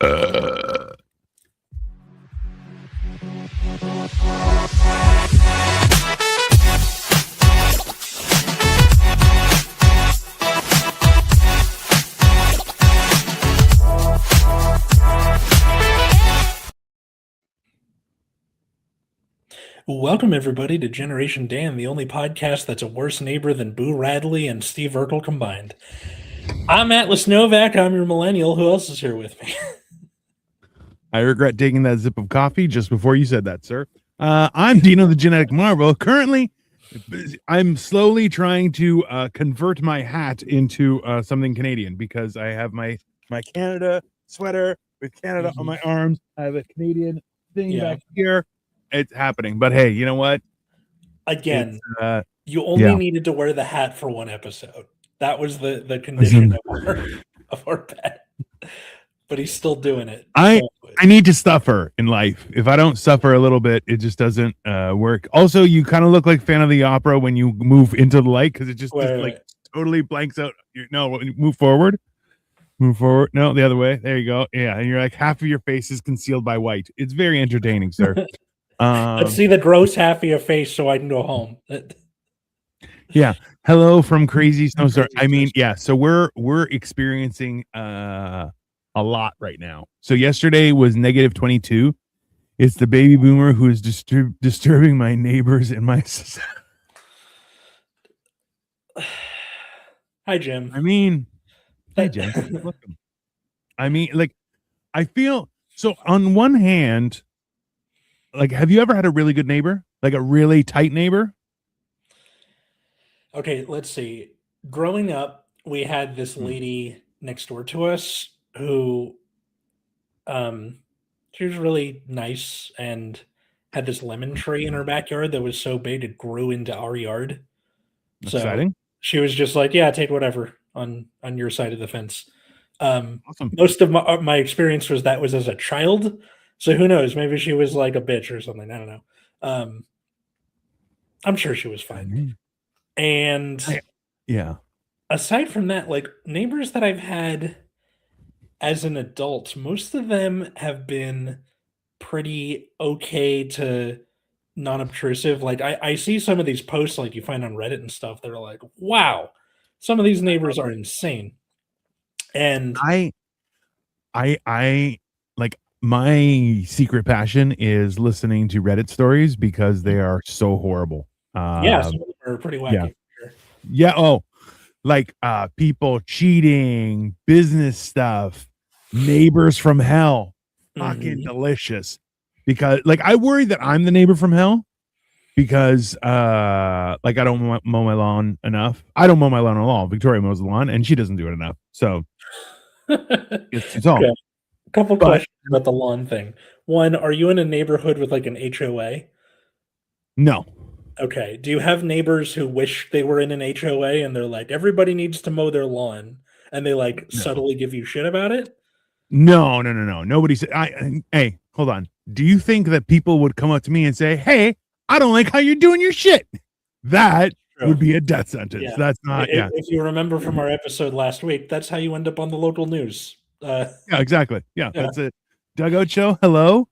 Welcome, everybody, to Generation Dan, the only podcast that's a worse neighbor than Boo Radley and Steve Urkel combined. I'm Atlas Novak. I'm your millennial. Who else is here with me? I regret taking that sip of coffee just before you said that, sir. I'm Dino the Genetic Marvel. Currently, I'm slowly trying to convert my hat into something Canadian because I have my Canada sweater with Canada on my arms. I have a Canadian thing back here. It's happening. But hey, you know what? Again, you only needed to wear the hat for one episode. That was the condition of our bet. But he's still doing it. I need to suffer in life. If I don't suffer a little bit, it just doesn't work. Also, you kind of look like Phantom of the Opera when you move into the light because it just totally blanks out. No, move forward. Move forward. No, the other way. There you go. Yeah, and you're like half of your face is concealed by white. It's very entertaining, sir. Let's see the gross half of your face so I can go home. Yeah. Hello from Crazy Snowstorm. I mean, yeah. So we're experiencing a lot right now. So yesterday was negative 22. It's the baby boomer who is disturbing my neighbors and my society. Hi, Jim. I mean, hey, Jim. I mean, like, I feel so on one hand, like, have you ever had a really good neighbor? Like a really tight neighbor? Okay, let's see. Growing up, we had this lady next door to us who she was really nice and had this lemon tree in her backyard that was so big it grew into our yard. Exciting. So she was just like, yeah, take whatever on your side of the fence. Awesome. Most of my experience was as a child. So who knows? Maybe she was like a bitch or something. I don't know. I'm sure she was fine. And aside from that, like neighbors that I've had as an adult, most of them have been pretty okay to non-obtrusive. Like I see some of these posts like you find on Reddit and stuff that are like, wow, some of these neighbors are insane. And I like my secret passion is listening to Reddit stories because they are so horrible. Some of them are pretty wacky. Yeah. Oh, like people cheating, business stuff, neighbors from hell. Fucking delicious. Because like I worry that I'm the neighbor from hell because like I don't mow my lawn enough. I don't mow my lawn at all. Victoria mows the lawn and she doesn't do it enough. So it's all. Okay. A couple questions about the lawn thing. One, are you in a neighborhood with like an HOA? No. Okay. Do you have neighbors who wish they were in an HOA and they're like, everybody needs to mow their lawn, and they like subtly give you shit about it? No. Nobody said. Hey, hold on. Do you think that people would come up to me and say, "Hey, I don't like how you're doing your shit"? That would be a death sentence. Yeah. That's not. If you remember from our episode last week, that's how you end up on the local news. Yeah, exactly. Yeah, that's it. Dugout Show. Hello.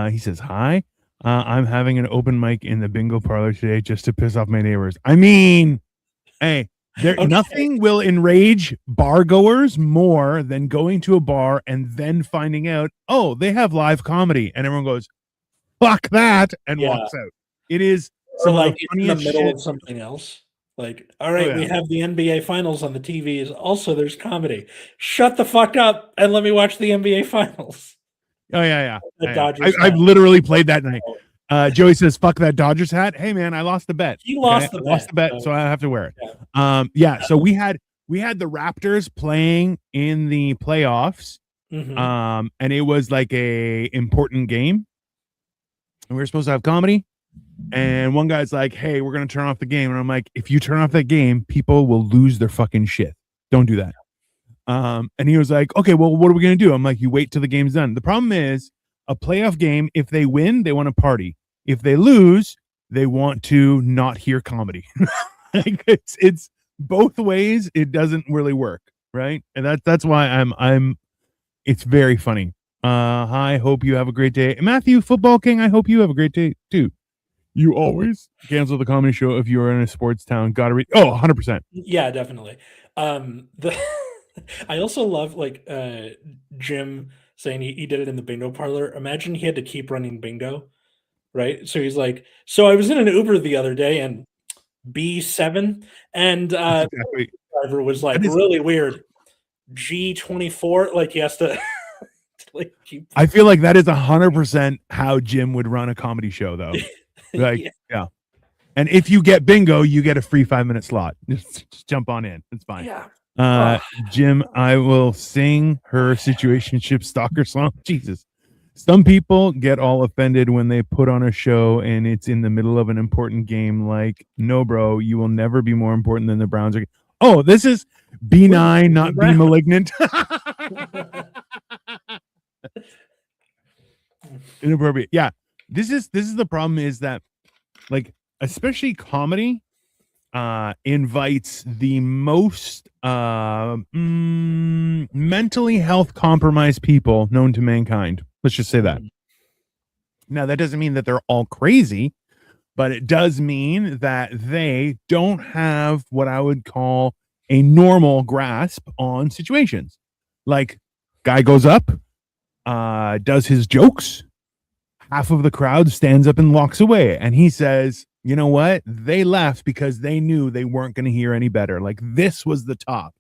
He says hi. I'm having an open mic in the bingo parlor today just to piss off my neighbors. I mean, hey, nothing will enrage bar goers more than going to a bar and then finding out, oh, they have live comedy, and everyone goes, "Fuck that," and walks out. It is like in the middle of something else. Like, all right, we have the NBA Finals on the TV. Also, there's comedy. Shut the fuck up and let me watch the NBA Finals. Oh yeah. Dodgers I've literally played that night. Joey says, "Fuck that Dodgers hat." Hey man, I lost the bet. He lost the bet, so I have to wear it. So we had the Raptors playing in the playoffs, and it was like a important game, and we were supposed to have comedy. And one guy's like, "Hey, we're gonna turn off the game," and I'm like, "If you turn off that game, people will lose their fucking shit. Don't do that." And he was like, "Okay, well, what are we gonna do?" I'm like, "You wait till the game's done." The problem is a playoff game. If they win, they want to party. If they lose, they want to not hear comedy. Like it's both ways. It doesn't really work, right? And that's why I'm It's very funny. Hi, hope you have a great day. Matthew, Football King, I hope you have a great day too. You always cancel the comedy show if you're in a sports town. Gotta read. Oh, 100%. Yeah, definitely. The I also love like Jim saying he did it in the bingo parlor. Imagine he had to keep running bingo, right? So he's like, so I was in an Uber the other day and B7 and Exactly. driver was like really weird. G24, like he has to like keep. I feel like that is 100% how Jim would run a comedy show, though. Like, yeah. And if you get bingo, you get a free 5-minute slot. Just jump on in. It's fine. Yeah. Jim, I will sing her situationship stalker song. Jesus. Some people get all offended when they put on a show and it's in the middle of an important game. Like, no, bro, you will never be more important than the Browns are. Oh, this is B9, not B malignant. Inappropriate. Yeah. This is the problem is that, like, especially comedy invites the most mentally health compromised people known to mankind. Let's just say that. Now, that doesn't mean that they're all crazy, but it does mean that they don't have what I would call a normal grasp on situations. Like, guy goes up, does his jokes, half of the crowd stands up and walks away, and he says, you know what? They left because they knew they weren't going to hear any better. Like, this was the top.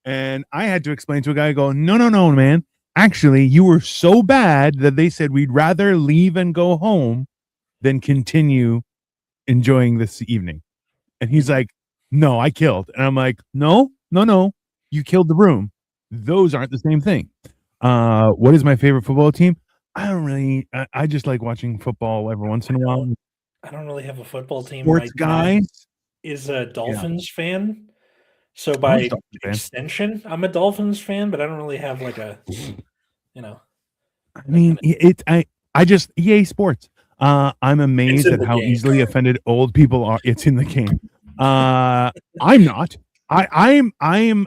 And I had to explain to a guy, go, no, man. Actually, you were so bad that they said we'd rather leave and go home than continue enjoying this evening. And he's like, no, I killed. And I'm like, no, you killed the room. Those aren't the same thing. What is my favorite football team? I just like watching football every once in a while. I don't really have a football team. Sports guys is a Dolphins fan. So by extension, I'm a Dolphins fan, but I don't really have like a, you know. I mean, I just EA Sports. I'm amazed at how easily offended old people are. It's in the game. I'm not. I am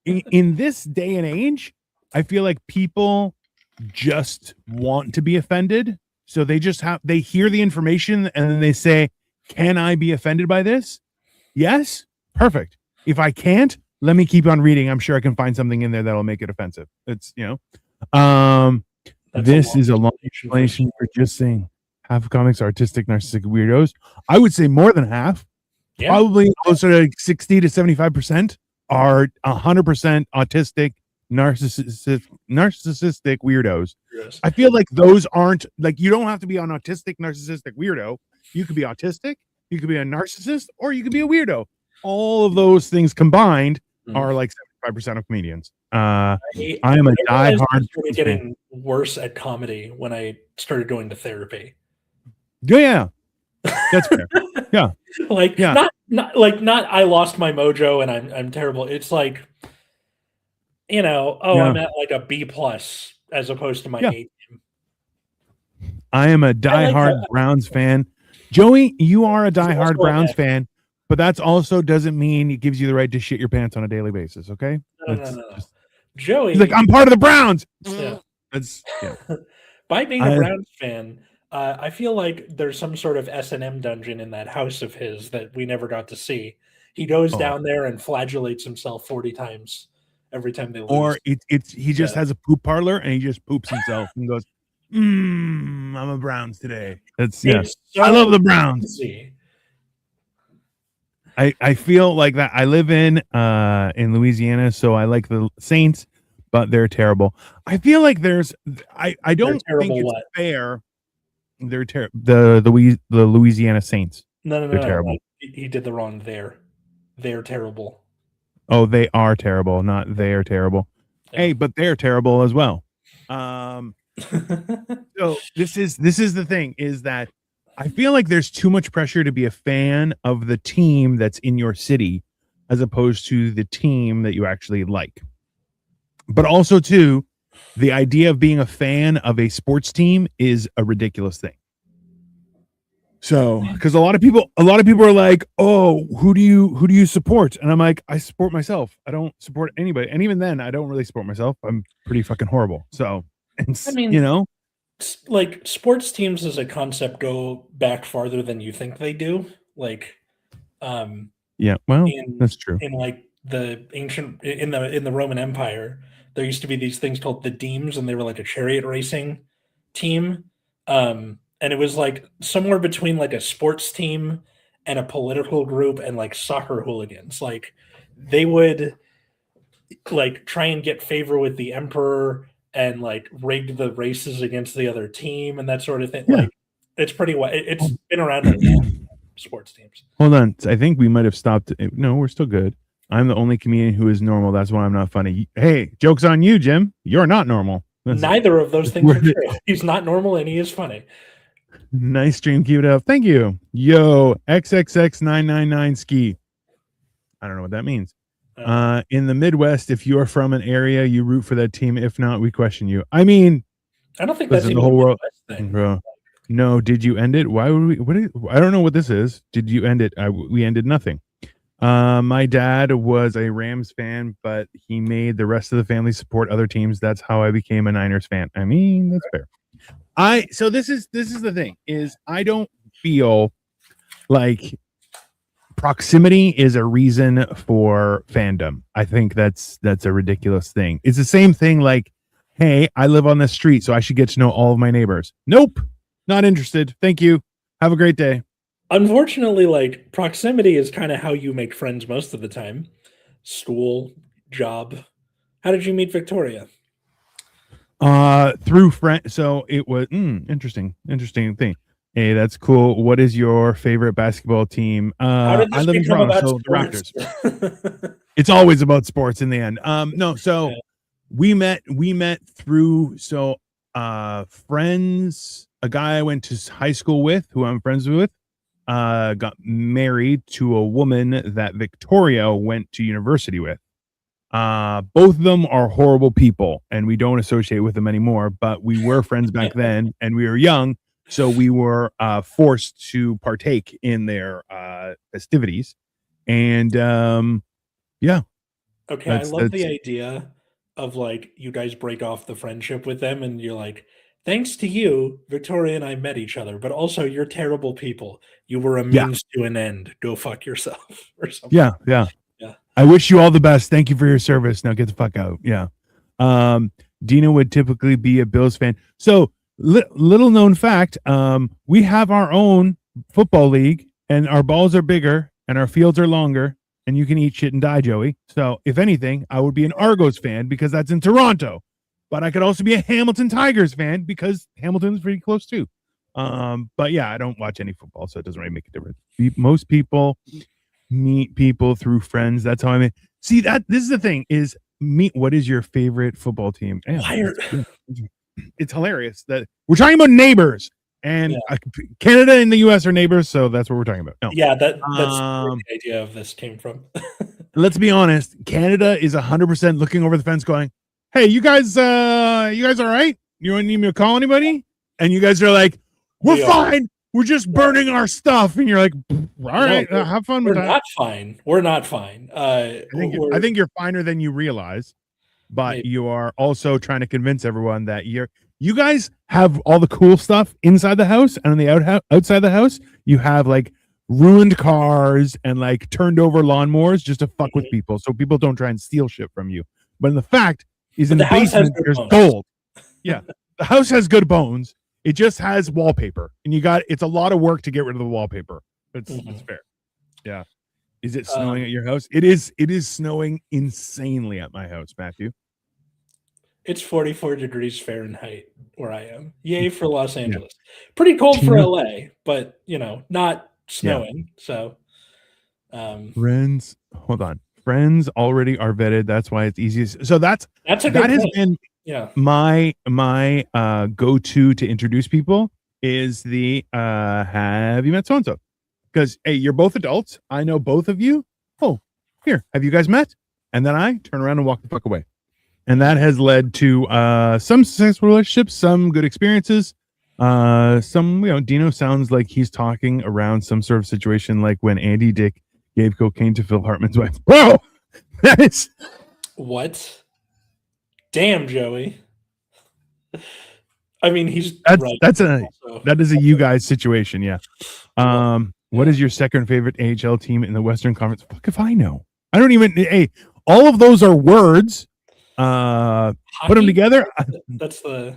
in this day and age, I feel like people just want to be offended. So they hear the information and then they say, can I be offended by this? Yes. Perfect. If I can't, let me keep on reading. I'm sure I can find something in there that'll make it offensive. It's, this is a long explanation for just saying half of comics are artistic, narcissistic weirdos. I would say more than half, probably closer to 60 to 75% are 100% autistic, narcissistic weirdos. Yes. I feel like those aren't like, you don't have to be an autistic, narcissistic weirdo. You could be autistic, you could be a narcissist, or you could be a weirdo. All of those things combined are like 75% of comedians. I am a diehard. Getting worse at comedy when I started going to therapy. Yeah, that's fair. Yeah, not I lost my mojo and I'm terrible. It's like, I'm at like a B+ as opposed to my A team. I am a diehard Browns fan. Joey, you are a diehard Browns fan. But that's also doesn't mean it gives you the right to shit your pants on a daily basis, okay? No. Joey, he's like, I'm part of the Browns. Yeah. By being a Browns fan, I feel like there's some sort of S&M dungeon in that house of his that we never got to see. He goes down there and flagellates himself 40 times every time they lose. Or he just has a poop parlor and he just poops himself and goes, I'm a Browns today. I love the Browns. I feel like that. I live in Louisiana, so I like the Saints, but they're terrible. I feel like I don't think it's fair. They're the Louisiana Saints. No. They're terrible. He did the wrong there. They're terrible. Oh, they are terrible, not they are terrible. Yeah. Hey, but they're terrible as well. So this is the thing, is that I feel like there's too much pressure to be a fan of the team that's in your city as opposed to the team that you actually like. But also, too, the idea of being a fan of a sports team is a ridiculous thing. So, because a lot of people are like, "Oh, who do you support?" And I'm like, "I support myself. I don't support anybody." And even then, I don't really support myself. I'm pretty fucking horrible. So, I it's, mean, like sports teams as a concept go back farther than you think they do. Like, yeah, well, in that's true. like the ancient in the Roman Empire, there used to be these things called the demes, and they were like a chariot racing team. And it was like somewhere between like a sports team and a political group and like soccer hooligans. Like they would like try and get favor with the emperor and like rigged the races against the other team and that sort of thing. Yeah. Like it's pretty it's been around a while, sports teams. Hold on. I think we might have stopped. No, we're still good. I'm the only comedian who is normal. That's why I'm not funny. Hey, joke's on you, Jim. You're not normal. Neither of those things are true. He's not normal and he is funny. Nice stream. Keep it up. Thank you. Yo, XXX999 ski. I don't know what that means. In the Midwest, if you're from an area, you root for that team. If not, we question you. I mean, I don't think that's the whole world thing. Bro. No, did you end it? Why would we? I don't know what this is. Did you end it? We ended nothing. My dad was a Rams fan, but he made the rest of the family support other teams. That's how I became a Niners fan. I mean, that's fair. So this is the thing is I don't feel like proximity is a reason for fandom. I think that's a ridiculous thing. It's the same thing like, hey, I live on this street, so I should get to know all of my neighbors. Nope. Not interested. Thank you. Have a great day. Unfortunately, like proximity is kind of how you make friends most of the time. School, job. How did you meet Victoria? Through friend. So it was interesting thing. Hey, that's cool. What is your favorite basketball team? I live in Toronto, so the Raptors. It's always about sports in the end. No, so yeah. we met through friends. A guy I went to high school with, who I'm friends with, got married to a woman that Victoria went to university with. Both of them are horrible people, and we don't associate with them anymore. But we were friends back then, and we were young, so we were forced to partake in their festivities. And yeah. Okay, I love the idea of like you guys break off the friendship with them, and you're like, thanks to you, Victoria and I met each other, but also you're terrible people. You were a means to an end. Go fuck yourself or something. Yeah. I wish you all the best. Thank you for your service. Now get the fuck out. Yeah. Dina would typically be a Bills fan. So little known fact, we have our own football league and our balls are bigger and our fields are longer and you can eat shit and die, Joey. So if anything, I would be an Argos fan because that's in Toronto. But I could also be a Hamilton Tigers fan because Hamilton's pretty close too. But yeah, I don't watch any football, so it doesn't really make a difference. Most people meet people through friends. That's how I mean. See that this is the thing is meet. What is your favorite football team? It's hilarious that we're talking about neighbors and Canada and the U.S. are neighbors, so that's what we're talking about. No. Yeah, that's where the idea of this came from. Let's be honest. Canada is 100% looking over the fence, going, "Hey, you guys all right? You don't need me to call anybody?" And you guys are like, "We're fine. We're just burning our stuff." And you're like, "All right, have fun with that." We're not fine. I think you're finer than you realize, but maybe. You are also trying to convince everyone that you guys have all the cool stuff inside the house, and on the outside the house, you have like ruined cars and like turned over lawnmowers just to fuck with people, so people don't try and steal shit from you. But in the fact is, in the basement, there's gold. Yeah, the house has good bones. It just has wallpaper, and it's a lot of work to get rid of the wallpaper. It's fair. Yeah. Is it snowing at your house? It is snowing insanely at my house, Matthew. It's 44 degrees Fahrenheit where I am. Yay for Los Angeles. Yeah. Pretty cold for LA, but not snowing. Yeah. So friends, hold on. Friends already are vetted. That's why it's easiest. So that has been my go-to to introduce people is the have you met so and so? Because hey, you're both adults. I know both of you. Oh, here, have you guys met? And then I turn around and walk the fuck away. And that has led to some successful relationships, some good experiences. Dino sounds like he's talking around some sort of situation like when Andy Dick gave cocaine to Phil Hartman's wife. Bro, that is what? Damn, Joey. I mean, that is a you guys situation, yeah. What is your second favorite AHL team in the Western Conference? Fuck if I know. I don't even. Hey, all of those are words. Put them together. That's the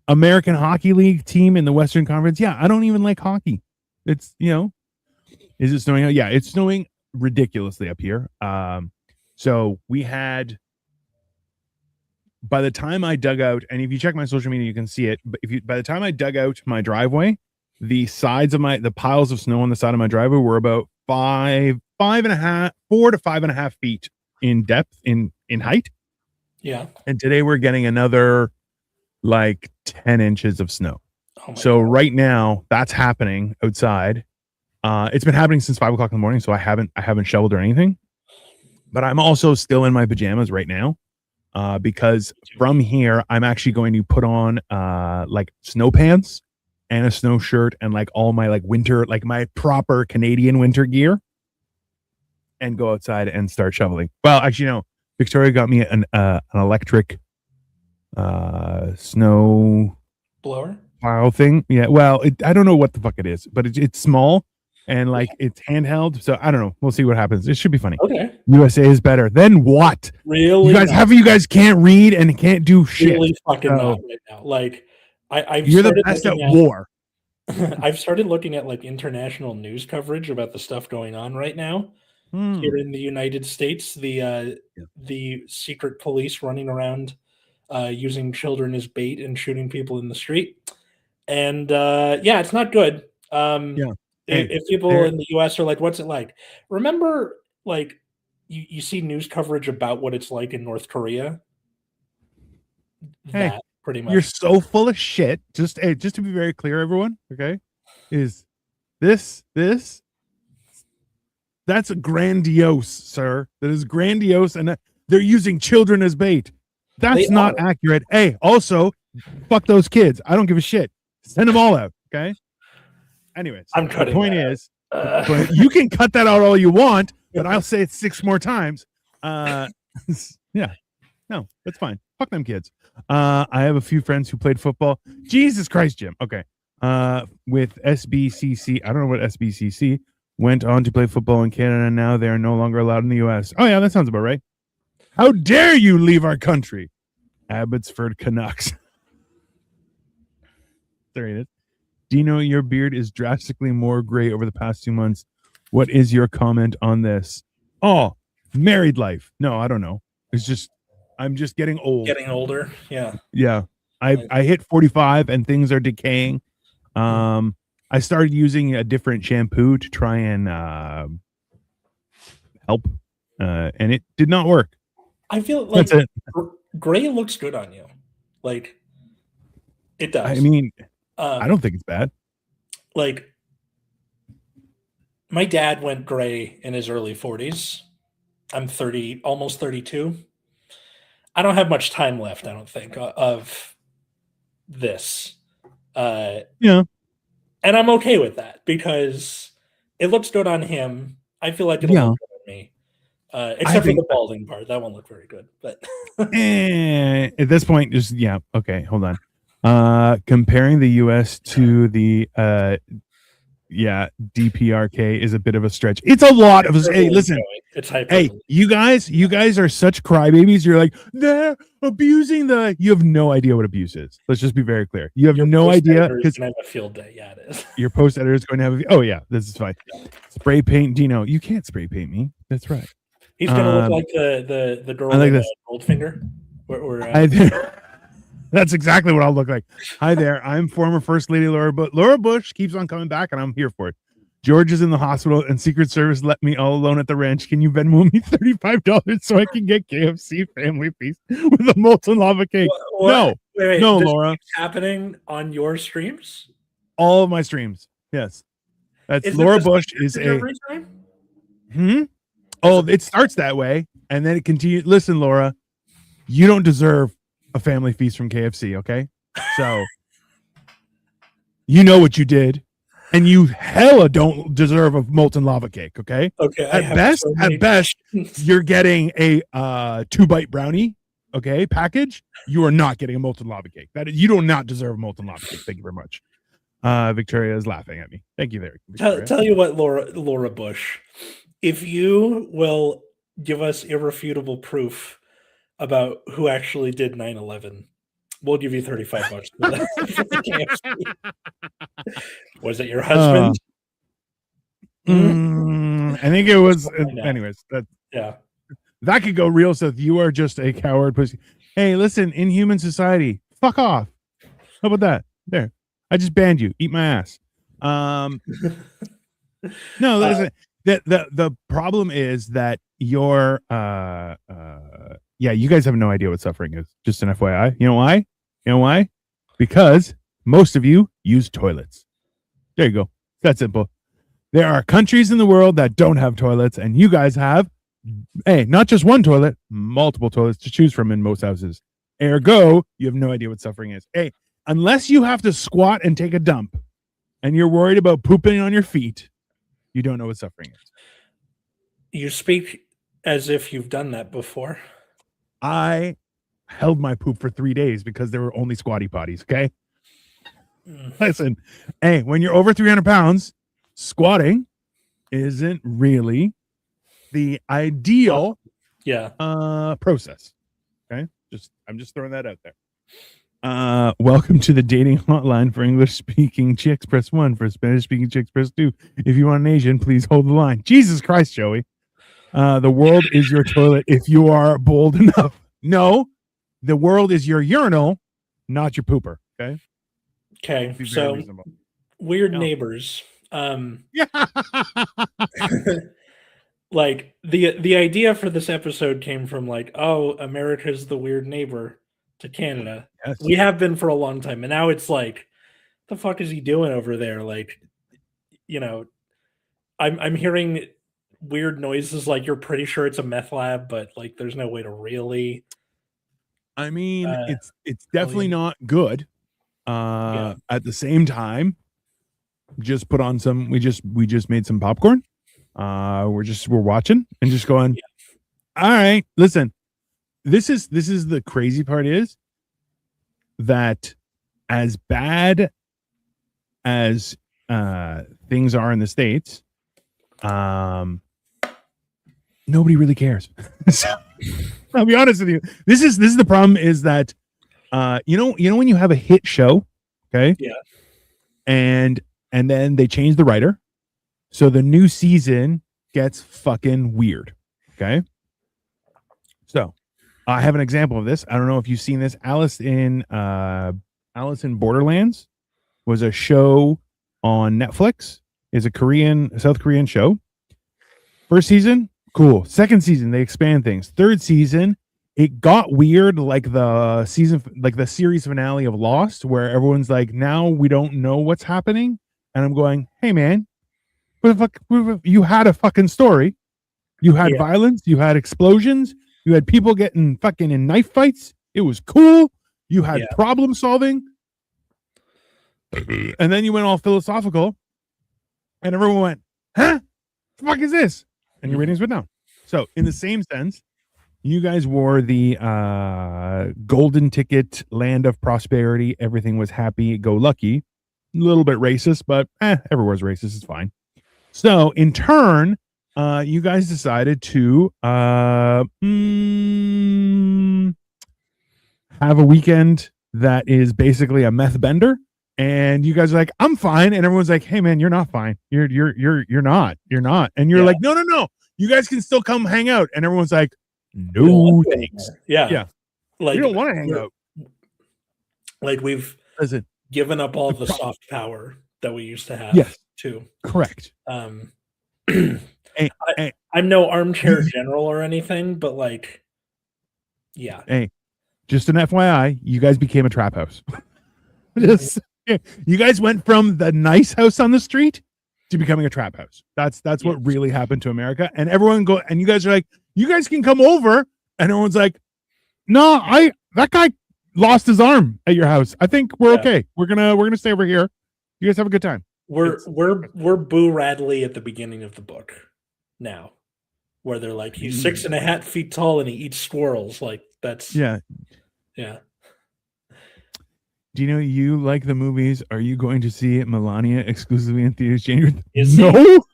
American Hockey League team in the Western Conference. Yeah, I don't even like hockey. It's is it snowing? Yeah, it's snowing ridiculously up here. So we had. By the time I dug out, and if you check my social media, you can see it. But by the time I dug out my driveway, the sides of the piles of snow on the side of my driveway were about 4 to 5.5 feet in depth in height. Yeah. And today we're getting another like 10 inches of snow. So God. Right now that's happening outside. It's been happening since 5 o'clock in the morning. So I haven't shoveled or anything, but I'm also still in my pajamas right now. Because from here, I'm actually going to put on like snow pants and a snow shirt and like all my like winter, like my proper Canadian winter gear, and go outside and start shoveling. Well, actually, no. Victoria got me an electric snow blower plow thing. Yeah. Well, I don't know what the fuck it is, but it's small. And like it's handheld, so I don't know. We'll see what happens. It should be funny. Okay. USA is better. Then what? Really? You guys, half of you guys can't read and can't do shit. Really fucking not right now. Like you're the best at war. I've started looking at like international news coverage about the stuff going on right now here in the United States. The secret police running around using children as bait and shooting people in the street, and it's not good. If people in the US are like, what's it like? Remember, like, you see news coverage about what it's like in North Korea? Hey, that, pretty much. You're so full of shit. Just to be very clear, everyone, okay? Is this that's grandiose, sir. That is grandiose, and they're using children as bait. That's not accurate. Hey, also, fuck those kids. I don't give a shit. Send them all out, okay? Anyways, I'm cutting. The point is, you can cut that out all you want, but I'll say it 6 more times. Yeah, no, that's fine. Fuck them kids. I have a few friends who played football. Jesus Christ, Jim. Okay. With SBCC, I don't know what SBCC went on to play football in Canada, and now they are no longer allowed in the US. Oh yeah, that sounds about right. How dare you leave our country, Abbotsford Canucks? There it is. Dino, your beard is drastically more gray over the past 2 months. What is your comment on this? Oh, married life. No, I don't know. It's just, I'm just getting old. Getting older. Yeah. Yeah. I hit 45 and things are decaying. I started using a different shampoo to try and help. And it did not work. I feel like gray looks good on you. Like, it does. I mean, I don't think it's bad. Like, my dad went gray in his early 40s. I'm 30, almost 32. I don't have much time left, I don't think, of this. Yeah. And I'm okay with that because it looks good on him. I feel like it'll look good on me. Except for the balding part. That won't look very good. But at this point, just okay, hold on. Comparing the US to the DPRK is a bit of a stretch. It's a lot of hey, listen. It's hyperbole. Hey, you guys are such crybabies. You're like, they're abusing you have no idea what abuse is. Let's just be very clear. You have no idea because have a field day. Yeah, it is. Your post editor is going to have this is fine. Spray paint Dino. You can't spray paint me. That's right. He's gonna look like the girl like with Goldfinger. That's exactly what I'll look like. Hi there. I'm former First Lady Laura Bush. Laura Bush keeps on coming back, and I'm here for it. George is in the hospital, and Secret Service let me all alone at the ranch. Can you Venmo me $35 so I can get KFC family feast with a molten lava cake? What? No, wait, no, Laura. Happening on your streams? All of my streams. Yes, that's Laura Bush is every time? Oh, it starts that way, and then it continues. Listen, Laura, you don't deserve a family feast from KFC, okay? So you know what you did, and you hella don't deserve a molten lava cake. Okay. Okay. At best, you're getting a 2-bite brownie. Okay, package. You are not getting a molten lava cake. You do not deserve a molten lava cake. Thank you very much. Victoria is laughing at me. Thank you, Victoria. Tell you what, Laura Bush, if you will give us irrefutable proof about who actually did 9/11, we'll give you $35 for the KFC. Was it your husband? I think it was. Anyways, that could go real south. You are just a coward pussy. Hey, listen, in human society, fuck off. How about that? There, I just banned you. Eat my ass. No, listen. The problem is that you're you guys have no idea what suffering is. Just an FYI. You know why? Because most of you use toilets. There you go. It's that simple. There are countries in the world that don't have toilets, and you guys have, not just one toilet, multiple toilets to choose from in most houses. Ergo, you have no idea what suffering is. Unless you have to squat and take a dump, and you're worried about pooping on your feet, you don't know what suffering is. You speak as if you've done that before. I held my poop for 3 days because there were only squatty potties, okay? Listen, when you're over 300 pounds, squatting isn't really the ideal process. Okay? I'm just throwing that out there. Welcome to the dating hotline for English-speaking chicks. Press 1. For Spanish-speaking chicks, press 2. If you want an Asian, please hold the line. Jesus Christ, Joey. The world is your toilet if you are bold enough. No, the world is your urinal, not your pooper. Okay. Okay. So weird neighbors. Like the idea for this episode came from America's the weird neighbor to Canada. Yes. We have been for a long time, and now it's like, the fuck is he doing over there? Like, I'm hearing weird noises. Like, you're pretty sure it's a meth lab, but like, there's no way to really. I mean, it's definitely not good. At the same time, just put on some. We just made some popcorn. We're watching and just going. All right, listen. This is the crazy part is that as bad as things are in the States, nobody really cares. So, I'll be honest with you. This is the problem is that you know when you have a hit show, okay? Yeah. And then they change the writer. So the new season gets fucking weird. Okay? So, I have an example of this. I don't know if you've seen this. Alice in Borderlands was a show on Netflix. It's a South Korean show. First season, cool. Second season, they expand things. Third season, it got weird, like the series finale of Lost, where everyone's like, now we don't know what's happening. And I'm going, hey man, what the fuck? You had a fucking story. You had violence. You had explosions. You had people getting fucking in knife fights. It was cool. You had problem solving. And then you went all philosophical. And everyone went, huh? What the fuck is this? And your ratings went down. So in the same sense, you guys wore the golden ticket, land of prosperity. Everything was happy, go lucky. A little bit racist, but everywhere's racist. It's fine. So in turn, you guys decided to have a weekend that is basically a meth bender. And you guys are like, I'm fine. And everyone's like, hey man, you're not fine. You're not. And you're like, no. You guys can still come hang out. And everyone's like, no thanks. Yeah. Like, you don't want to hang out. Like we've given up all the soft power that we used to have. Yes. Too. Correct. I'm no armchair general or anything, but like, yeah. Hey, just an FYI, you guys became a trap house. You guys went from the nice house on the street to becoming a trap house. That's what really happened to America. And everyone and you guys are like, you guys can come over. And everyone's like, no, that guy lost his arm at your house. I think we're okay. We're gonna stay over here. You guys have a good time. We're Boo Radley at the beginning of the book now, where they're like, he's 6.5 feet tall and he eats squirrels. Like that's yeah. Do you know you like the movies? Are you going to see Melania exclusively in theaters January? No,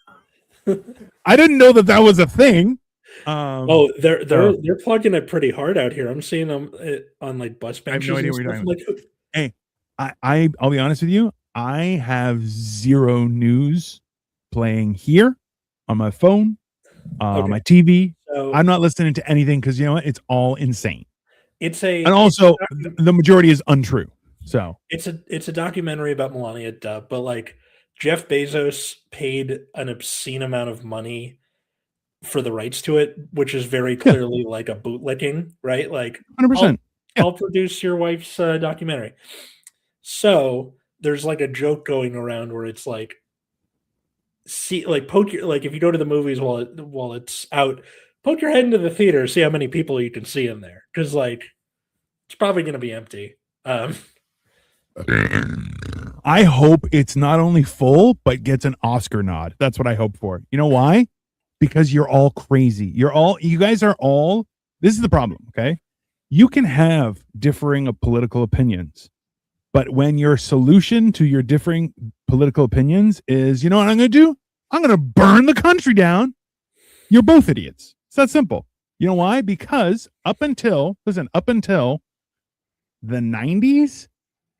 I didn't know that was a thing. They're plugging it pretty hard out here. I'm seeing them on like bus benches. I have no idea what you're talking about. Hey, I'll be honest with you. I have zero news playing here on my phone, my TV. So, I'm not listening to anything because you know what? It's all insane. And also the majority is untrue. So it's a documentary about Melania Dubb, but like Jeff Bezos paid an obscene amount of money for the rights to it, which is very clearly like a bootlicking, right? Like 100%. I'll produce your wife's documentary. So there's like a joke going around where it's like, see, like poke your, like if you go to the movies while it's out, poke your head into the theater, see how many people you can see in there, because like it's probably going to be empty. I hope it's not only full but gets an Oscar nod. That's what I hope for. You know why? Because you're all crazy. You guys are all. This is the problem. Okay, you can have differing political opinions, but when your solution to your differing political opinions is, you know what I'm going to do? I'm going to burn the country down. You're both idiots. It's that simple. You know why? Because up until the 90s,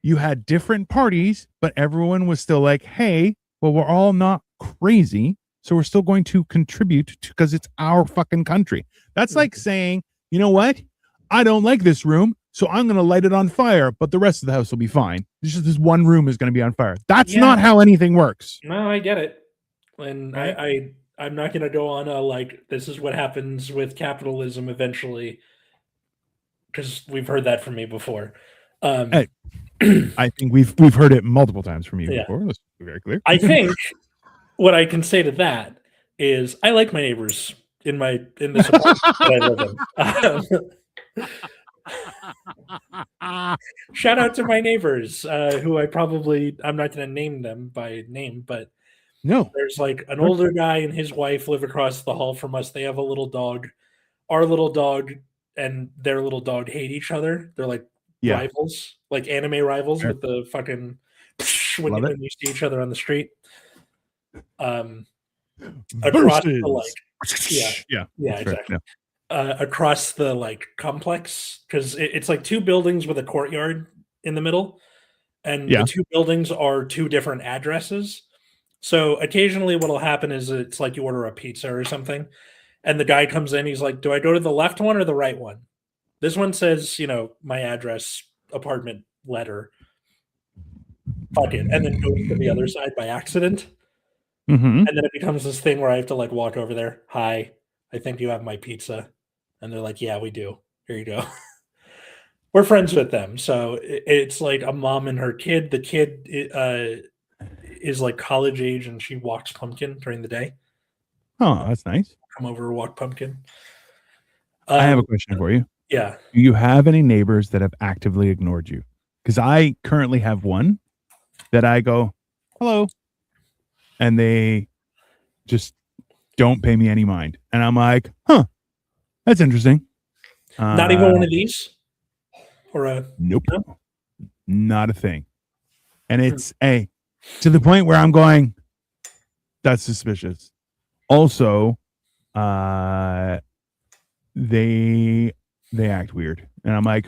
you had different parties, but everyone was still like, hey, well, we're all not crazy, so we're still going to contribute because it's our fucking country. That's like saying, you know what? I don't like this room, so I'm going to light it on fire, but the rest of the house will be fine. It's just this one room is going to be on fire. That's not how anything works. No, I get it. And right? I'm not going to go on like, this is what happens with capitalism eventually, because we've heard that from me before. Hey, I think we've heard it multiple times from you before. Let's be very clear. I think what I can say to that is I like my neighbors in this apartment that I live in. Shout out to my neighbors, who I'm not going to name them by name, but no, there's like an older guy and his wife live across the hall from us. They have a little dog. Our little dog and their little dog hate each other. They're like rivals, like anime rivals with the fucking when you see each other on the street. Across the like, exactly. Across the like complex, because it's like two buildings with a courtyard in the middle, and the two buildings are two different addresses. So occasionally, what'll happen is it's like you order a pizza or something, and the guy comes in. He's like, "Do I go to the left one or the right one?" This one says, you know, my address, apartment, letter. Fuck it, and then goes to the other side by accident. And then it becomes this thing where I have to like walk over there. Hi, I think you have my pizza. And they're like, yeah, we do. Here you go. We're friends with them. So it's like a mom and her kid. The kid is like college age and she walks Pumpkin during the day. Oh, that's nice. Come over, walk Pumpkin. I have a question for you. Yeah. Do you have any neighbors that have actively ignored you? Because I currently have one that I go, hello. And they just don't pay me any mind. And I'm like, huh, that's interesting. Not even one of these? Or nope. No? Not a thing. And it's to the point where I'm going, that's suspicious. Also, they act weird. And I'm like,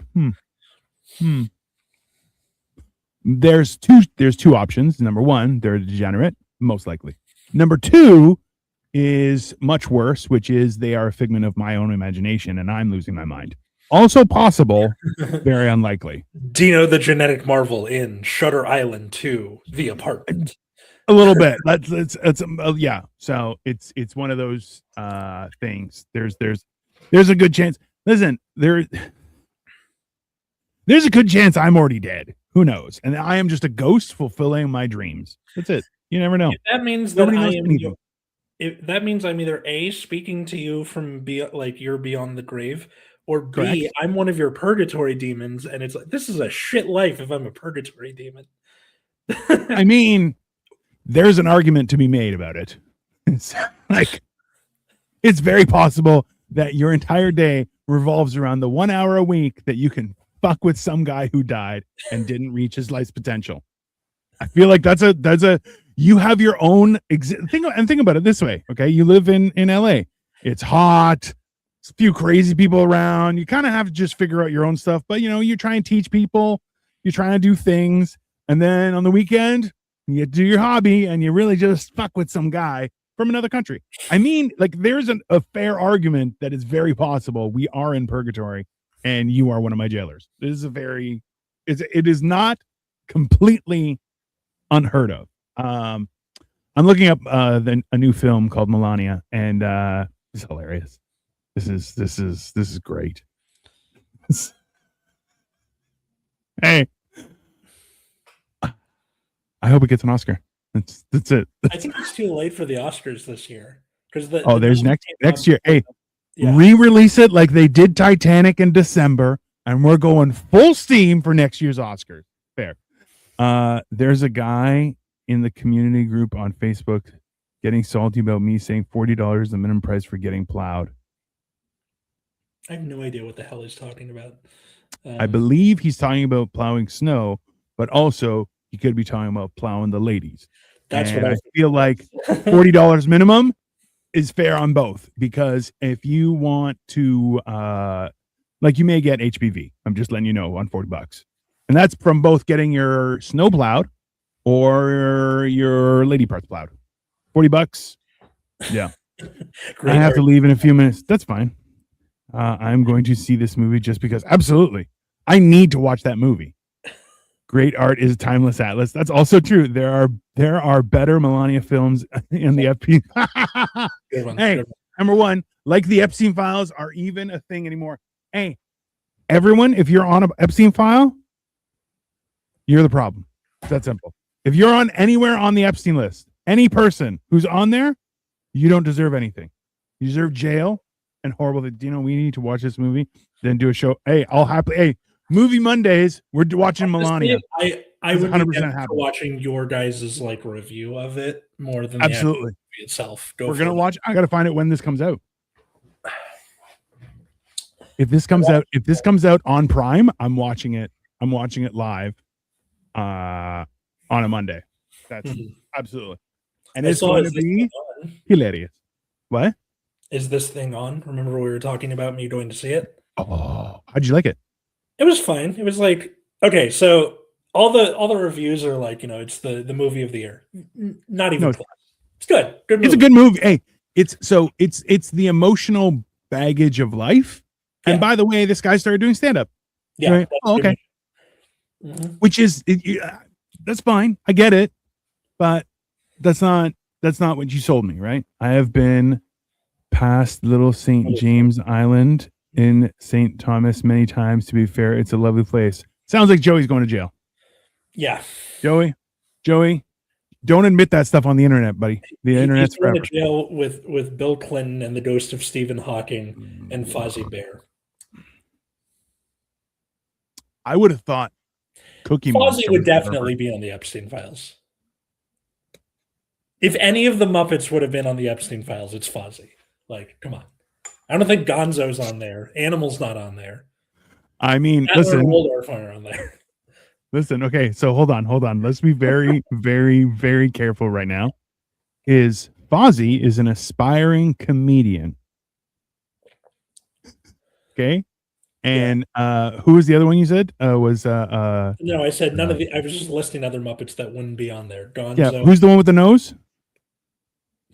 There's two options. Number one, they're degenerate, most likely. Number two is much worse, which is they are a figment of my own imagination and I'm losing my mind. Also possible, very unlikely. Dino the Genetic Marvel in Shutter Island 2, The Apartment. A little bit. It's yeah. So it's one of those things. There's a good chance. Listen, there's a good chance I'm already dead. Who knows? And I am just a ghost fulfilling my dreams. That's it. You never know. That means that that means I'm either A, speaking to you from you're beyond the grave, or B, correct, I'm one of your purgatory demons, and it's like, this is a shit life if I'm a purgatory demon. I mean, there's an argument to be made about it. It's like, it's very possible that your entire day revolves around the 1 hour a week that you can fuck with some guy who died and didn't reach his life's potential. I feel like that's a you have your own think about it this way. Okay, you live in LA. It's hot. It's a few crazy people around. You kind of have to just figure out your own stuff. But you try and teach people. You're trying to do things, and then on the weekend you do your hobby, and you really just fuck with some guy from another country. I mean, like, there's a fair argument that it's very possible we are in purgatory, and you are one of my jailers. It is not completely unheard of. I'm looking up a new film called Melania, and it's hilarious. This is great. Hey, I hope it gets an Oscar. That's it. I think it's too late for the Oscars this year because there's next year. Hey, re-release it like they did Titanic in December, and we're going full steam for next year's Oscars. Fair. There's a guy in the community group on Facebook getting salty about me saying $40 the minimum price for getting plowed. I have no idea what the hell he's talking about. I believe he's talking about plowing snow, but also he could be talking about plowing the ladies. That's what I feel like. $40 minimum is fair on both, because if you want to, like, you may get HPV. I'm just letting you know, on $40, and that's from both getting your snow plowed or your lady parts plowed. $40. Yeah. I have to leave in a few minutes. That's fine. I'm going to see this movie just because. Absolutely. I need to watch that movie. Great art is a timeless atlas. That's also true. There are better Melania films in the Epstein. Hey, number one, like the Epstein files are even a thing anymore. Hey, everyone, if you're on an Epstein file, you're the problem. It's that simple. If you're on anywhere on the Epstein list, any person who's on there, you don't deserve anything. You deserve jail and horrible. We need to watch this movie, then do a show. Hey, I'll happily. Hey, Movie Mondays, we're watching Melania. I would 100% happy watching your guys' like review of it more than absolutely the movie itself. We're gonna watch. I gotta find it when this comes out. If this comes out on Prime, I'm watching it. I'm watching it live on a Monday. That's absolutely. And it's going to be hilarious. What? Is this thing on? Remember we were talking about me going to see it? Oh, how'd you like it? It was fine. It was like, okay, so all the reviews are like, it's the movie of the year. Not even close. It's good. Good movie. It's a good movie. Hey, it's the emotional baggage of life. And by the way, this guy started doing stand-up. Yeah. Right? Oh, okay. Mm-hmm. Which is that's fine. I get it. But that's not what you sold me, right? I have been past Little St. James Island in St. Thomas many times. To be fair, it's a lovely place. Sounds like Joey's going to jail. Yeah. Joey, don't admit that stuff on the internet, buddy. The internet's going to jail with Bill Clinton and the ghost of Stephen Hawking and Fozzie Bear. I would have thought Cookie Fozzie would definitely be on the Epstein files. If any of the Muppets would have been on the Epstein files, it's Fozzie. Like, come on. I don't think Gonzo's on there. Animal's not on there. I mean, listen. Waldorf are on there. Listen, okay, so hold on. Let's be very, very, very careful right now. Fozzie is an aspiring comedian. Okay? And who was the other one you said? No, I said none of the. I was just listing other Muppets that wouldn't be on there. Gonzo. Yeah, who's the one with the nose?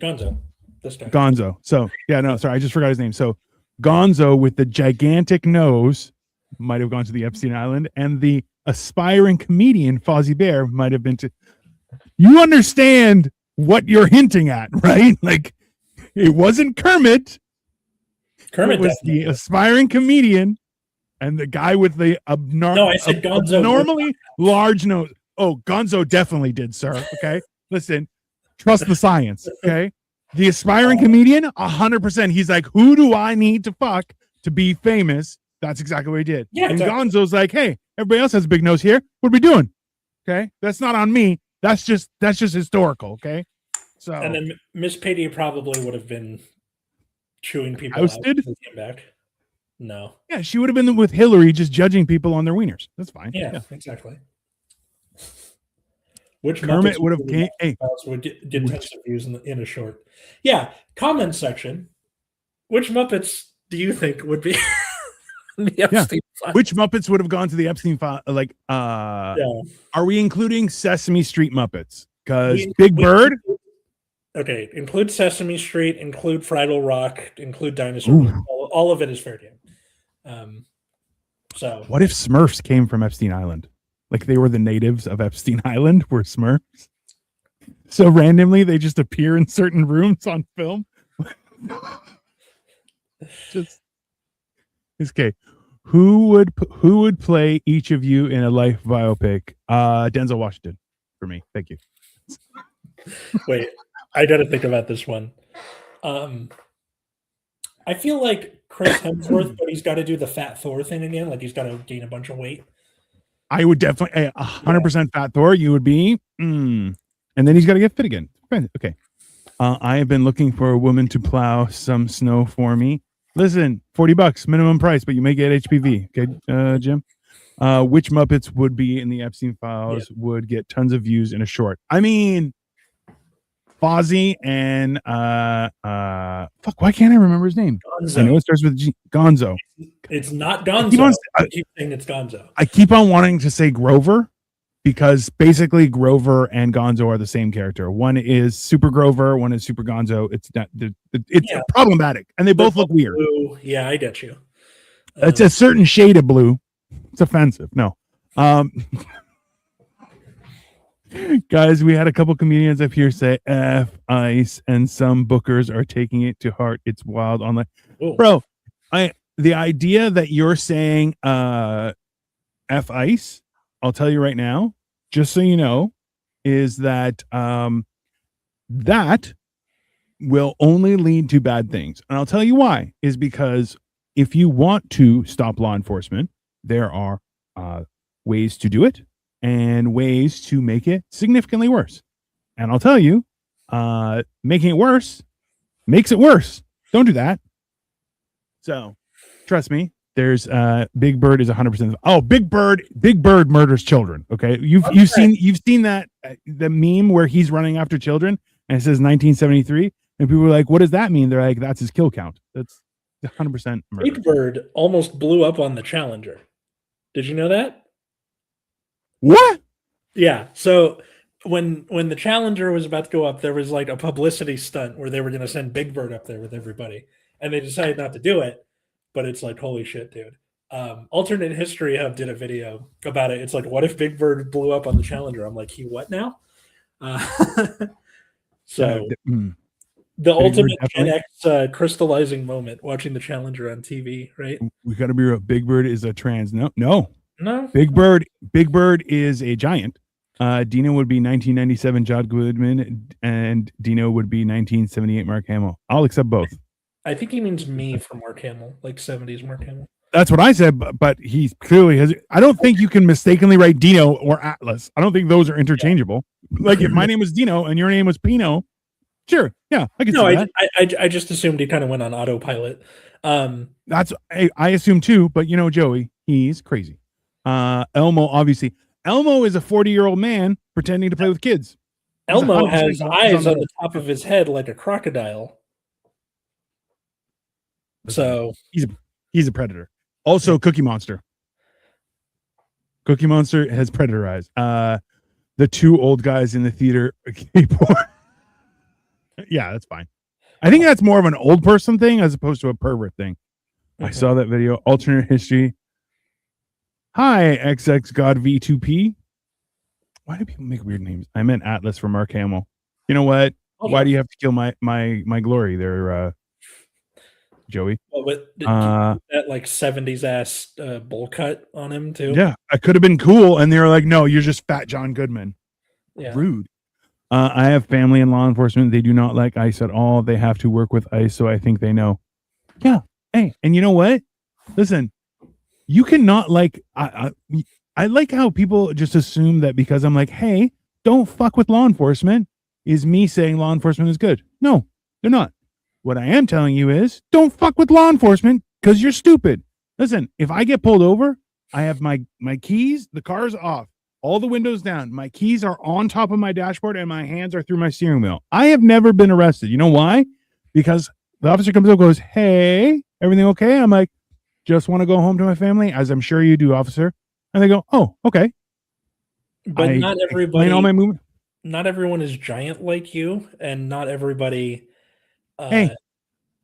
Gonzo. This guy. Gonzo. So sorry, I just forgot his name. So Gonzo with the gigantic nose might have gone to the Epstein Island, and the aspiring comedian Fozzie Bear might have been to. You understand what you're hinting at, right? Like, it wasn't Kermit. Kermit was the aspiring comedian. And the guy with the I said Gonzo abnormally large nose. Oh, Gonzo definitely did, sir. Okay, listen, trust the science. Okay, the aspiring comedian, 100%. He's like, who do I need to fuck to be famous? That's exactly what he did. Yeah, and Gonzo's like, hey, everybody else has a big nose here. What are we doing? Okay, that's not on me. That's just historical. Okay, so and then Miss Piggy probably would have been chewing people ousted? out when they came back. No. Yeah, she would have been with Hillary, just judging people on their wieners. That's fine. Yeah. Exactly. Which Kermit Muppets would have came. Hey, would get tons of views in a short? Yeah. Comment section. Which Muppets do you think would be the Epstein files? Which Muppets would have gone to the Epstein file? Like, are we including Sesame Street Muppets? Because Big Bird. Okay, include Sesame Street, include Friedel Rock, include Dinosaur. All of it is fair game. So, what if Smurfs came from Epstein Island? Like they were the natives of Epstein Island, were Smurfs. So randomly, they just appear in certain rooms on film. Just okay. Who would play each of you in a life biopic? Denzel Washington for me. Thank you. Wait, I got to think about this one. I feel like Chris Hemsworth, but he's got to do the fat Thor thing again. Like he's got to gain a bunch of weight. I would definitely 100% fat Thor. You would be, and then he's got to get fit again. Okay. I have been looking for a woman to plow some snow for me. Listen, $40 minimum price, but you may get HPV. Okay, Jim. Which Muppets would be in the Epstein files would get tons of views in a short? I mean, Fozzie and fuck. Why can't I remember his name? Gonzo. I know it starts with G. Gonzo. It's not Gonzo. I keep saying it's Gonzo. I keep on wanting to say Grover because basically Grover and Gonzo are the same character. One is Super Grover, one is Super Gonzo. It's not. It's problematic, and they both look weird. Blue. Yeah, I get you. It's a certain shade of blue. It's offensive. No. Guys, we had a couple comedians up here say F ice, and some bookers are taking it to heart. It's wild online. Ooh. Bro, the idea that you're saying F ice, I'll tell you right now, just so you know, is that that will only lead to bad things. And I'll tell you why, is because if you want to stop law enforcement, there are ways to do it and ways to make it significantly worse. And I'll tell you, making it worse makes it worse. Don't do that. So trust me, there's Big Bird is 100%. Oh, Big Bird murders children. Okay. You've seen that the meme where he's running after children and it says 1973 and people are like, what does that mean? They're like, that's his kill count. That's 100% murder. Big Bird almost blew up on the Challenger. Did you know that? What? Yeah. So when the Challenger was about to go up, there was like a publicity stunt where they were going to send Big Bird up there with everybody, and they decided not to do it. But it's like, holy shit, dude. Alternate History Hub did a video about it. It's like, what if Big Bird blew up on the Challenger? I'm like, he what now? So the Big ultimate Gen X crystallizing moment, watching the Challenger on TV, right? We got to be real. Big Bird is a trans. No. Big Bird is a giant. Dino would be 1997 John Goodman, and Dino would be 1978 Mark Hamill. I'll accept both. I think he means me for Mark Hamill, like 70s Mark Hamill. That's what I said, but he clearly has. I don't think you can mistakenly write Dino or Atlas. I don't think those are interchangeable. Yeah. Like if my name was Dino and your name was Pino, sure, yeah, I can. No, see that. I just assumed he kind of went on autopilot. That's I assume too, but you know, Joey, he's crazy. Elmo, obviously, Elmo is a 40-year-old man pretending to play with kids. Elmo has eyes on the top of his head like a crocodile. So he's a predator. Also, Cookie Monster. Cookie Monster has predator eyes. The two old guys in the theater. Yeah, that's fine. I think that's more of an old person thing as opposed to a pervert thing. Mm-hmm. I saw that video. Alternate history. Hi, XX God V2P. Why do people make weird names? I meant Atlas for Mark Hamill. You know what? Okay. Why do you have to kill my glory there, Joey? Well, but that like 70s ass bowl cut on him too. Yeah, I could have been cool, and they were like, "No, you're just fat John Goodman." Yeah. Rude. I have family in law enforcement. They do not like ICE at all. They have to work with ICE, so I think they know. Yeah. Hey, and you know what? Listen, you cannot like. I like how people just assume that because I'm like, hey, don't fuck with law enforcement, is me saying law enforcement is good. No, they're not. What I am telling you is don't fuck with law enforcement because you're stupid. Listen, if I get pulled over, I have my keys, the car's off, all the windows down, my keys are on top of my dashboard, and my hands are through my steering wheel. I have never been arrested. You know why? Because the officer comes up and goes, hey, everything okay? I'm like, just want to go home to my family, as I'm sure you do, officer. And they go, oh, okay. But not everybody, all my movement. Not everyone is giant like you, and not everybody, hey,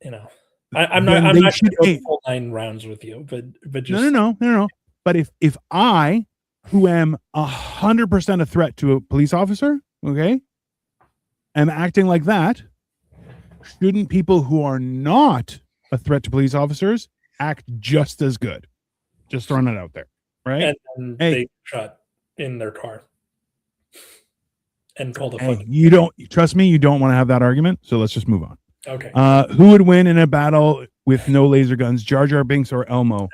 you know, I'm not going to go full 9 rounds with you, but just no. But if I, who am 100% a threat to a police officer, okay, am acting like that, shouldn't people who are not a threat to police officers act just as good? Just throwing it out there, right? And they shot in their car and called a fucking. You don't trust me. You don't want to have that argument. So let's just move on. Okay. Who would win in a battle with no laser guns, Jar Jar Binks or Elmo?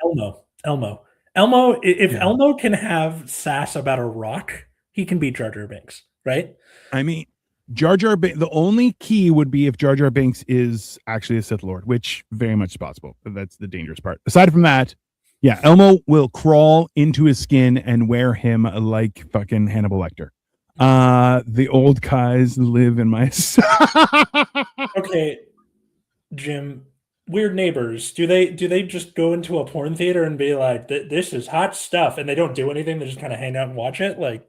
Elmo. If Elmo can have sass about a rock, he can beat Jar Jar Binks, right? I mean, Jar Jar Binks, the only key would be if Jar Jar Binks is actually a Sith Lord, which very much is possible. That's the dangerous part. Aside from that, yeah, Elmo will crawl into his skin and wear him like fucking Hannibal Lecter. The old guys live in my. Okay, Jim. Weird neighbors. Do they just go into a porn theater and be like, "This is hot stuff," and they don't do anything? They just kind of hang out and watch it, like.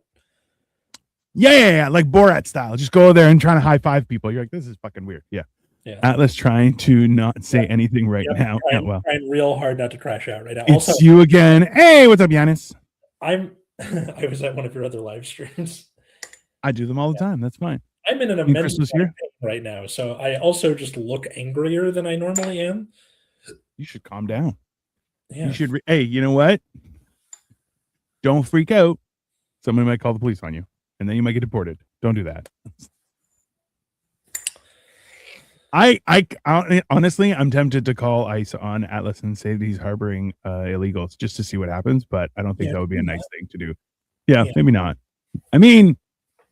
Yeah, like Borat style. Just go there and try to high five people. You're like, this is fucking weird. Yeah. Atlas trying to not say anything right now. Trying real hard not to crash out right now. It's also, you again. Hey, what's up, Giannis? I was at one of your other live streams. I do them all the time. That's fine. I'm in an immense pain right now, so I also just look angrier than I normally am. You should calm down. Yeah. You should. Hey, you know what? Don't freak out. Somebody might call the police on you, and then you might get deported. Don't do that. I honestly, I'm tempted to call ICE on Atlas and say that he's harboring illegals just to see what happens, but I don't think that would be a nice thing to do. Yeah, maybe not. I mean,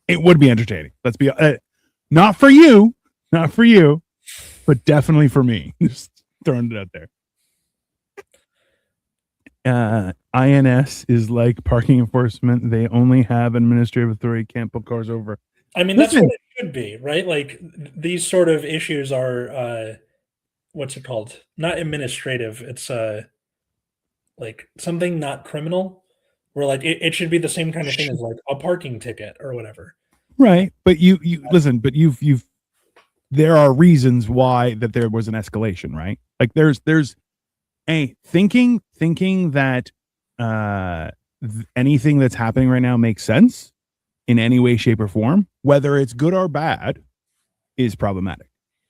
it would be entertaining. Let's be not for you, but definitely for me. Just throwing it out there. INS is like parking enforcement. They only have administrative authority, can't pull cars over. I mean, that's what it should be, right? Like these sort of issues are, what's it called? Not administrative. It's like something not criminal. Where like it should be the same kind of thing as like a parking ticket or whatever. Right, but you listen. But you've there are reasons why that there was an escalation, right? Like there's a thinking that anything that's happening right now makes sense in any way, shape, or form, whether it's good or bad, is problematic.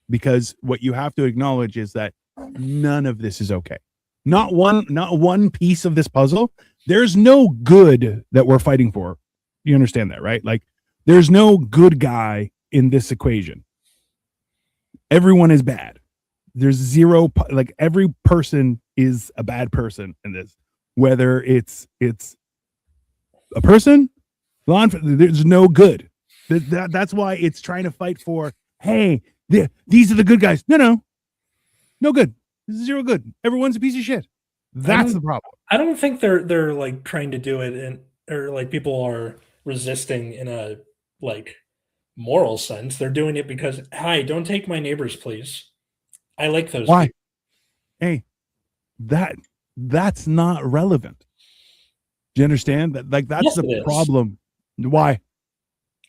Because what you have to acknowledge is that none of this is okay. Not one piece of this puzzle. There's no good that we're fighting for. You understand that, right? Like, there's no good guy in this equation. Everyone is bad. There's zero, like every person is a bad person in this. Whether it's a person, there's no good. That's why it's trying to fight for, hey, these are the good guys. No good. This is zero good. Everyone's a piece of shit. That's the problem. I don't think they're like trying to do it or like people are resisting in a like moral sense. They're doing it because, hi, don't take my neighbors, please. I like those. Why? People. Hey, that's not relevant. Do you understand that? Like that's the problem. Why?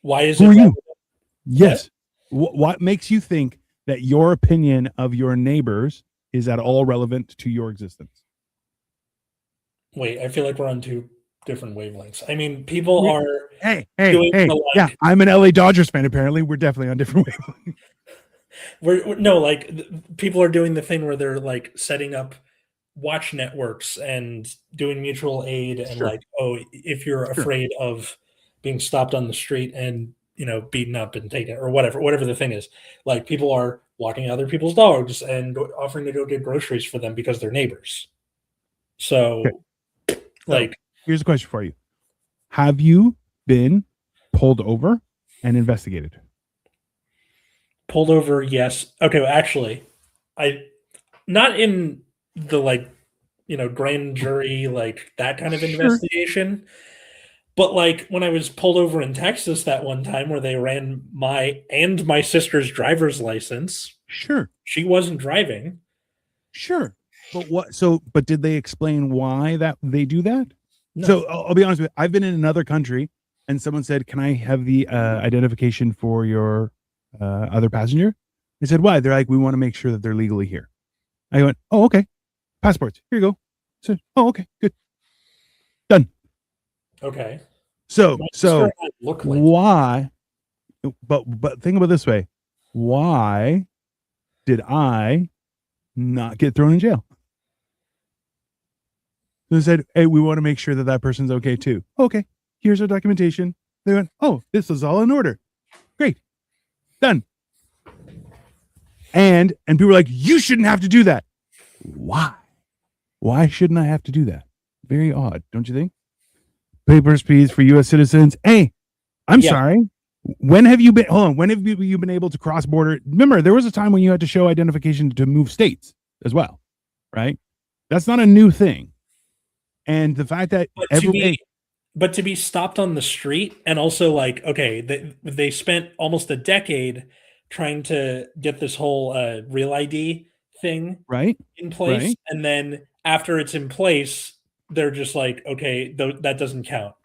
Why is Who it? Are you? Yes. What makes you think that your opinion of your neighbors is at all relevant to your existence? Wait, I feel like we're on two different wavelengths. I mean, people are. Hey. Yeah, I'm an LA Dodgers fan. Apparently, we're definitely on different wavelengths. People are doing the thing where they're like setting up watch networks and doing mutual aid and like, oh, if you're afraid of being stopped on the street and beaten up and taken or whatever the thing is, like people are walking other people's dogs and offering to go get groceries for them because they're neighbors. So like, here's a question for you. Have you been pulled over and investigated? Pulled over, yes. Okay, well, actually, I not in the like, grand jury, like that kind of Sure. investigation, but like when I was pulled over in Texas that one time where they ran my sister's driver's license. Sure. She wasn't driving. Sure. But did they explain why that they do that? No. So I'll be honest with you. I've been in another country and someone said, "Can I have the identification for your other passenger?" They said, "Why?" They're like, "We want to make sure that they're legally here." I went, "Oh, okay. Passports. Here you go." I said, "Oh, okay. Good. Done." Okay. So My sister and I look like why? But think about it this way. Why did I not get thrown in jail? They said, "Hey, we want to make sure that that person's okay too." Okay, here's our documentation. They went, "Oh, this is all in order. Great, done." And people were like, "You shouldn't have to do that." Why? Why shouldn't I have to do that? Very odd, don't you think? Papers, please, for U.S. citizens. Hey, I'm sorry. When have you been? Hold on. When have you been able to cross border? Remember, there was a time when you had to show identification to move states as well, right? That's not a new thing. And the fact that but to be stopped on the street and also like, okay, they spent almost a decade trying to get this whole real ID thing in place, right, and then after it's in place, they're just like, okay, that doesn't count.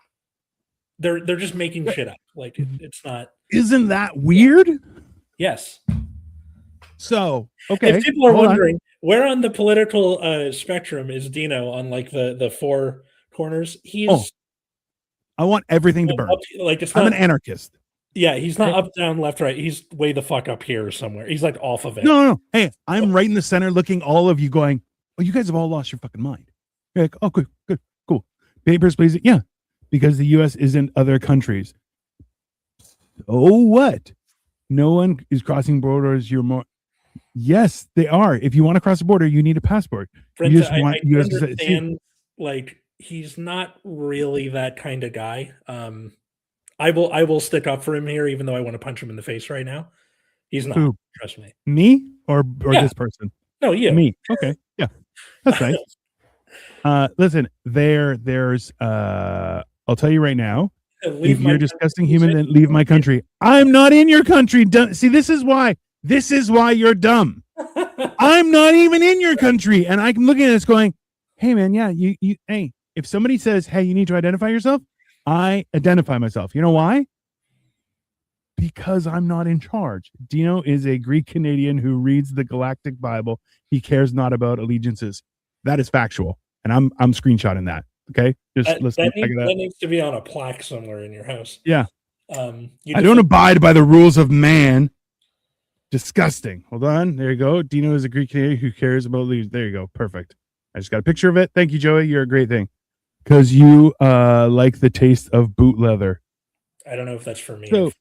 They're just making shit up. Like it's not. Isn't that weird? Yes. So okay, if people are wondering where on the political spectrum is Dino on like the four corners, he's. I want everything to burn. Like it's I'm an anarchist. Yeah, he's not up, down, left, right. He's way the fuck up here somewhere. He's like off of it. No. Hey, I'm right in the center, looking all of you, going, "Oh, you guys have all lost your fucking mind." You're like, "Oh, good, cool. Papers, please." Yeah, because the U.S. isn't other countries. Oh, what? No one is crossing borders. You're more. Yes, they are. If you want to cross the border, you need a passport. Brent, you just want I understand. Like he's not really that kind of guy. I will stick up for him here, even though I want to punch him in the face right now. He's not. Who? Trust me. Me or this person? No, you. Me. Okay. Yeah. That's nice. Listen, there's I'll tell you right now, if you're discussing human, then leave my country. I'm not in your country. See, this is why you're dumb. I'm not even in your country. And I'm looking at this going, "Hey man, yeah, hey, if somebody says, hey, you need to identify yourself, I identify myself. You know why? Because I'm not in charge." Dino is a Greek Canadian who reads the Galactic Bible. He cares not about allegiances. That is factual. And I'm screenshotting that. Okay. Just listen. That needs to be on a plaque somewhere in your house. Yeah. I don't abide by the rules of man. Disgusting. Hold on. There you go. Dino is a Greek Canadian who cares about allegiances. There you go. Perfect. I just got a picture of it. Thank you, Joey. You're a great thing. Because you like the taste of boot leather. I don't know if that's for me. So,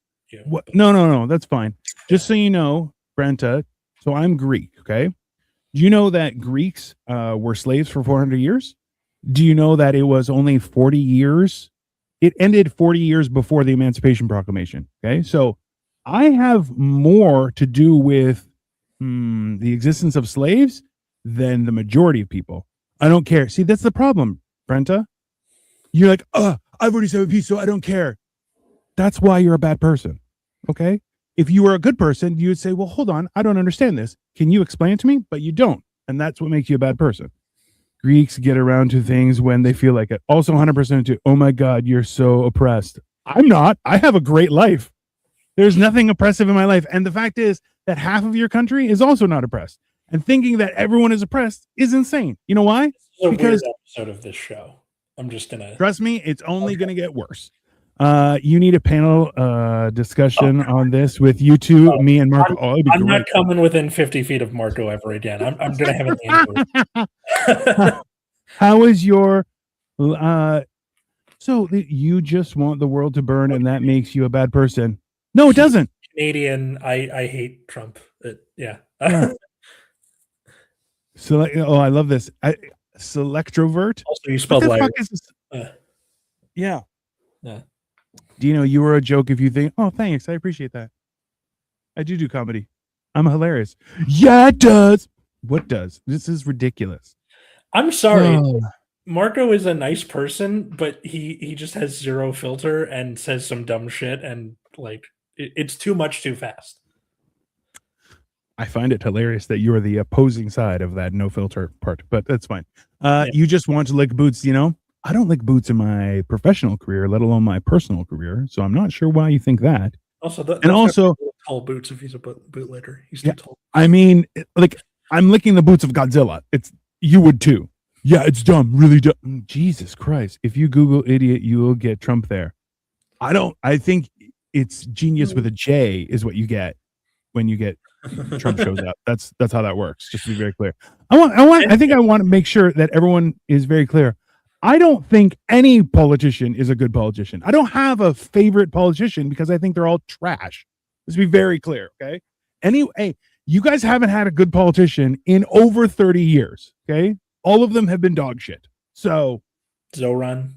no, that's fine. Just so you know, Brenta, so I'm Greek, okay? Do you know that Greeks were slaves for 400 years? Do you know that it was only 40 years? It ended 40 years before the Emancipation Proclamation, okay? So I have more to do with the existence of slaves than the majority of people. I don't care. See, that's the problem, Brenta. You're like, I've already said a piece, so I don't care. That's why you're a bad person. Okay? If you were a good person, you would say, well, hold on, I don't understand this. Can you explain it to me? But you don't. And that's what makes you a bad person. Greeks get around to things when they feel like it. Also 100% to, oh my God, you're so oppressed. I'm not. I have a great life. There's nothing oppressive in my life. And the fact is that half of your country is also not oppressed. And thinking that everyone is oppressed is insane. You know why? Because episode of this show. I'm just gonna trust me, it's only gonna get worse. You need a panel discussion on this with you two, me and Marco. I'm not coming within 50 feet of Marco ever again. I'm gonna have an How is your so you just want the world to burn and that makes you a bad person? No, it doesn't. Canadian, I hate Trump. Yeah. So I love this. Selectrovert. Also, you spelled liar. Yeah. Yeah. Dino, you were a joke if you think, oh, thanks. I appreciate that. I do comedy. I'm hilarious. Yeah, it does. What does? This is ridiculous. I'm sorry. Marco is a nice person, but he just has zero filter and says some dumb shit, and like it's too much too fast. I find it hilarious that you are the opposing side of that no filter part, but that's fine. You just want to lick boots, you know? I don't lick boots in my professional career, let alone my personal career. So I'm not sure why you think that. Also, and also tall boots if he's a bootlegger. He's too tall. I mean, like I'm licking the boots of Godzilla. It's you would too. Yeah, it's dumb, really dumb. Jesus Christ! If you Google idiot, you will get Trump there. I think it's genius with a J is what you get when you get Trump shows up. That's how that works. Just to be very clear. I think I want to make sure that everyone is very clear. I don't think any politician is a good politician. I don't have a favorite politician because I think they're all trash. Let's be very clear, okay? Anyway, you guys haven't had a good politician in over 30 years, okay? All of them have been dog shit. So Zoran,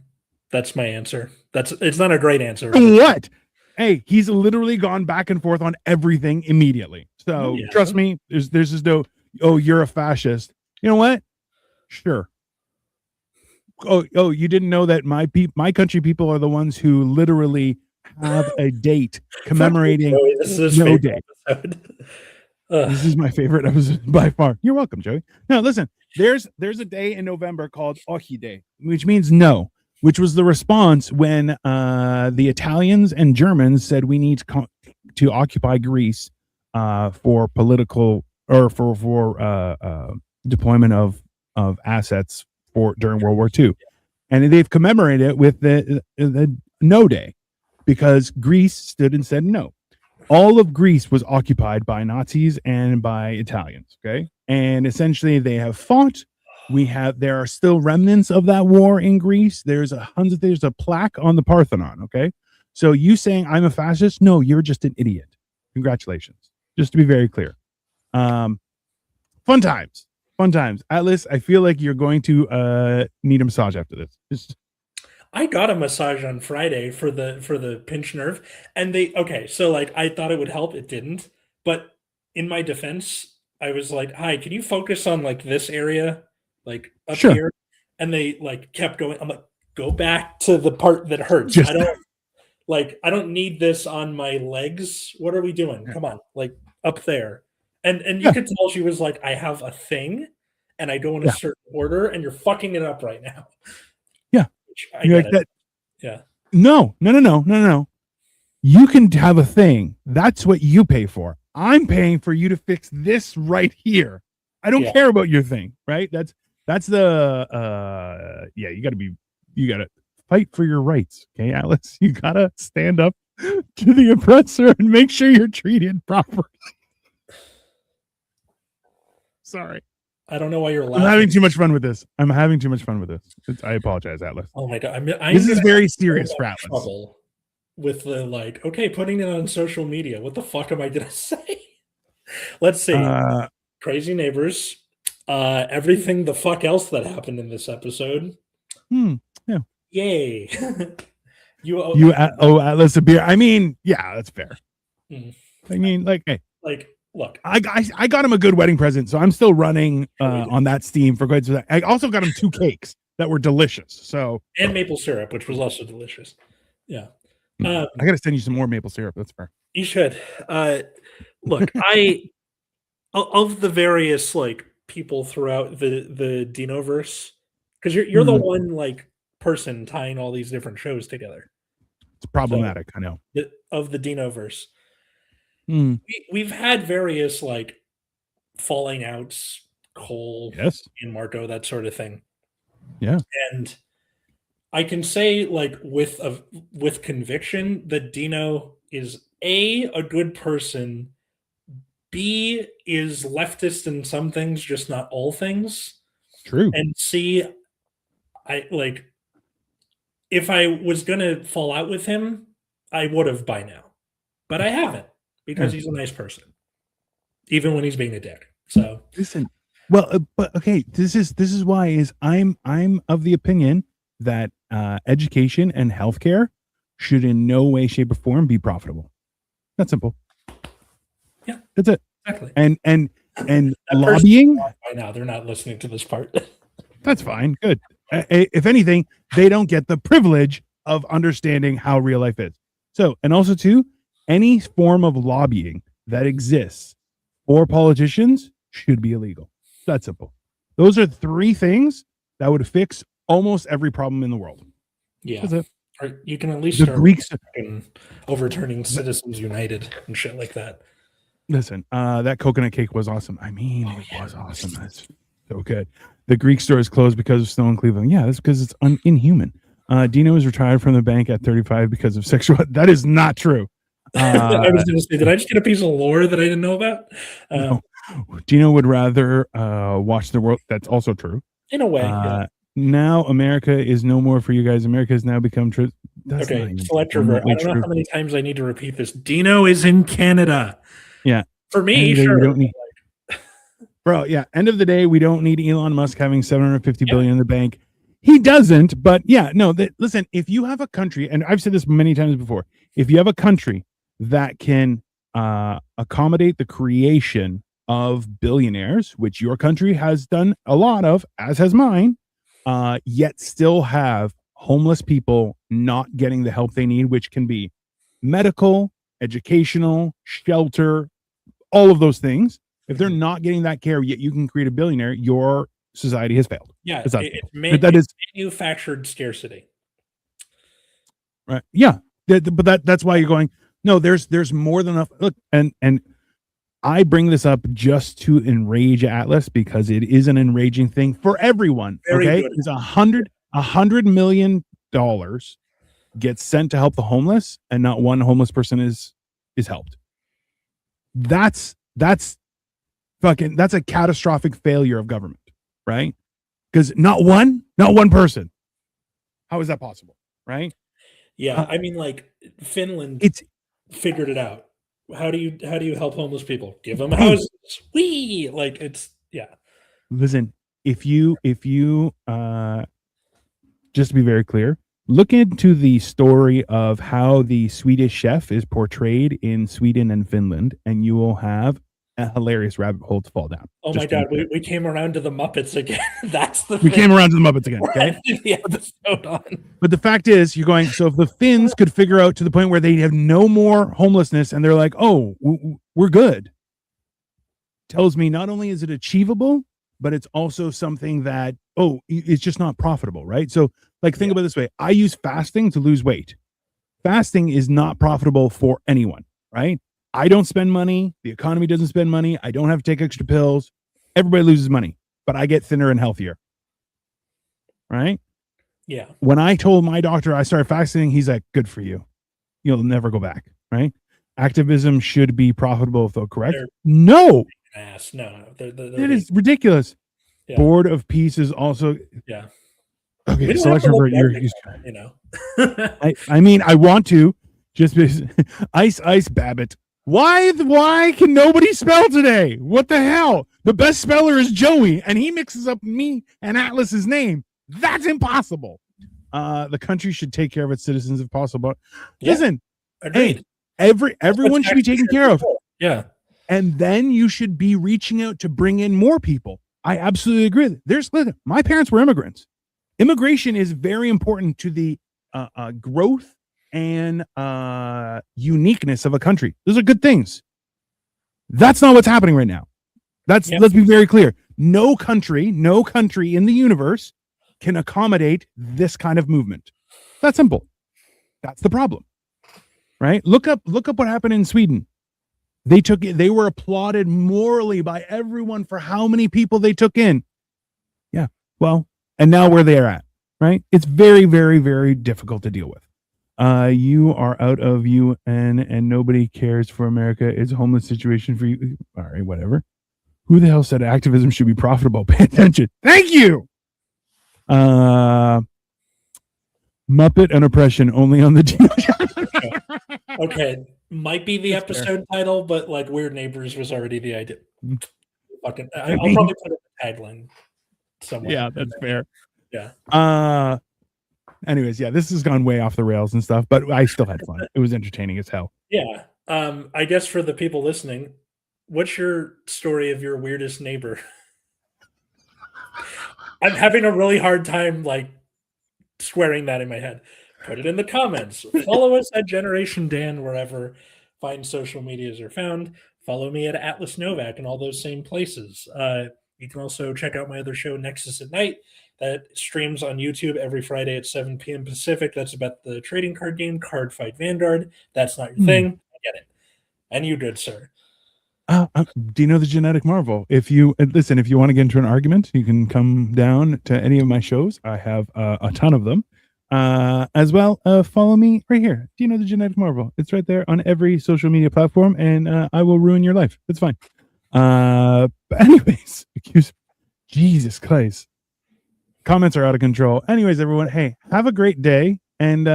that's my answer. It's not a great answer. What? Hey, he's literally gone back and forth on everything immediately. So trust me, there's just no, oh, you're a fascist. You know what? Sure. Oh, you didn't know that my country people are the ones who literally have a date commemorating no day. This is my favorite episode by far. You're welcome, Joey. No, listen, there's a day in November called Ohi Day, which means no, which was the response when the Italians and Germans said we need to occupy Greece for political or for deployment of assets during World War II. And they've commemorated it with the no day because Greece stood and said no. All of Greece was occupied by Nazis and by Italians. Okay. And essentially they have fought. There are still remnants of that war in Greece. There's a plaque on the Parthenon. Okay. So you saying I'm a fascist? No, you're just an idiot. Congratulations. Just to be very clear. Fun times. Atlas, I feel like you're going to need a massage after this. I got a massage on Friday for the pinched nerve, and so like I thought it would help, it didn't. But in my defense, I was like, "Hi, can you focus on like this area, like up here?" And they like kept going. I'm like, "Go back to the part that hurts. I don't need this on my legs. What are we doing? Come on, like up there." And you could tell she was like, I have a thing and I go in a certain order and you're fucking it up right now. Yeah. You're like that. Yeah. No. You can have a thing. That's what you pay for. I'm paying for you to fix this right here. I don't care about your thing, right? That's the you gotta fight for your rights. Okay, Alice? You gotta stand up to the oppressor and make sure you're treated properly. Sorry. I don't know why you're laughing. I'm having too much fun with this. I apologize, Atlas. Oh my God. This is very serious for Atlas. With the putting it on social media. What the fuck am I going to say? Let's see. Crazy neighbors. Everything the fuck else that happened in this episode. Yeah. Yay. You owe Atlas a beer. I mean, yeah, that's fair. I mean, hey. Look, I got him a good wedding present, so I'm still running on that steam for quite some time. I also got him 2 cakes that were delicious. And maple syrup, which was also delicious. Yeah. I got to send you some more maple syrup. That's fair. You should. Look, of the various people throughout the Dinoverse, because you're the one person tying all these different shows together. It's problematic, I know. Of the Dinoverse. We've had various falling outs, Cole, and Marco, that sort of thing. Yeah. And I can say with conviction that Dino is A, good person, B, is leftist in some things, just not all things. True. And C, if I was gonna fall out with him, I would have by now. But I haven't. Because he's a nice person, even when he's being a dick. So listen, well, but okay, this is why I'm of the opinion that education and healthcare should in no way, shape, or form be profitable. That's simple. Yeah, that's it. Exactly. And lobbying. By now, they're not listening to this part. That's fine. Good. If anything, they don't get the privilege of understanding how real life is. So, and also too, any form of lobbying that exists for politicians should be illegal. That's simple. Those are 3 things that would fix almost every problem in the world. Yeah. Or you can at least the start Greeks overturning Citizens United and shit like that. Listen, that coconut cake was awesome. I mean, it was awesome. That's so good. The Greek store is closed because of snow in Cleveland. Yeah, that's because it's inhuman. Dino is retired from the bank at 35 because of sexual. That is not true. I was going to say, did I just get a piece of lore that I didn't know about? No. Dino would rather watch the world. That's also true. In a way. Yeah. Now America is no more for you guys. America has now become true. Okay, select revert. I don't know how many times I need to repeat this. Dino is in Canada. Yeah. For me, sure. Bro, yeah. End of the day, we don't need Elon Musk having 750 billion in the bank. He doesn't, but yeah, no. Listen, if you have a country, and I've said this many times before, if you have a country that can accommodate the creation of billionaires, which your country has done a lot of, as has mine, yet still have homeless people not getting the help they need, which can be medical, educational, shelter, all of those things. If they're not getting that care, yet you can create a billionaire, your society has failed. Yeah, it's it's manufactured scarcity. Right. Yeah. But that's why you're going, no, there's more than enough. Look, and I bring this up just to enrage Atlas because it is an enraging thing for everyone. Okay. It's $100 million gets sent to help the homeless, and not one homeless person is helped. That's a catastrophic failure of government, right? Because not one person. How is that possible, right? Yeah, I mean, like Finland, figured it out. How do you help homeless people? Give them houses. Listen, if you just to be very clear, look into the story of how the Swedish chef is portrayed in Sweden and Finland, and you will have a hilarious rabbit hole to fall down. Oh my God, we came around to the Muppets again. We came around to the Muppets again. Okay, the episode on. But the fact is, you're going. So if the Finns could figure out to the point where they have no more homelessness, and they're like, "Oh, we're good," tells me not only is it achievable, but it's also something that it's just not profitable, right? So, like, think about it this way: I use fasting to lose weight. Fasting is not profitable for anyone, right? I don't spend money. The economy doesn't spend money. I don't have to take extra pills. Everybody loses money, but I get thinner and healthier. Right? Yeah. When I told my doctor I started fasting, he's like, good for you. You'll never go back. Right? Activism should be profitable, though, correct? No. No. It is ridiculous. Yeah. Board of Peace is also. Yeah. Okay, selection for your. I mean, I want to. Just Ice Babbitt. Why can nobody spell today? What the hell? The best speller is Joey, and he mixes up me and Atlas's name. That's impossible. The country should take care of its citizens if possible. Listen, agreed. Hey, everyone should be taken care of. Yeah. And then you should be reaching out to bring in more people. I absolutely agree. Listen, my parents were immigrants. Immigration is very important to the growth and uniqueness of a country. Those are good things. That's not what's happening right now. Let's be very clear. No country in the universe can accommodate this kind of movement. That's simple. That's the problem. Right? Look up what happened in Sweden. They were applauded morally by everyone for how many people they took in. Yeah. Well, and now where they're at, right? It's very, very, very difficult to deal with. You are out of UN and nobody cares for America. It's a homeless situation for you. All right, whatever. Who the hell said activism should be profitable? Pay attention. Thank you. Muppet and oppression only on the Okay, might be the episode title, but like Weird Neighbors was already the idea. Fucking, I'll probably put it in the tagline somewhere. Yeah, that's fair. Yeah. Anyways, yeah, this has gone way off the rails and stuff, but I still had fun. It was entertaining as hell. Yeah. I guess for the people listening, what's your story of your weirdest neighbor? I'm having a really hard time like squaring that in my head. Put it in the comments. Follow us at Generation Dan wherever fine social medias are found. Follow me at Atlas Novak and all those same places. You can also check out my other show, Nexus at Night, that streams on YouTube every Friday at 7 p.m. Pacific. That's about the trading card game, Card Fight Vanguard. That's not your thing. I get it. And you did, sir. Do you know the Genetic Marvel? If you listen, if you want to get into an argument, you can come down to any of my shows. I have a ton of them. As well, follow me right here. Do you know the Genetic Marvel? It's right there on every social media platform, and I will ruin your life. It's fine. But anyways, Jesus Christ. Comments are out of control. Anyways, everyone, hey, have a great day and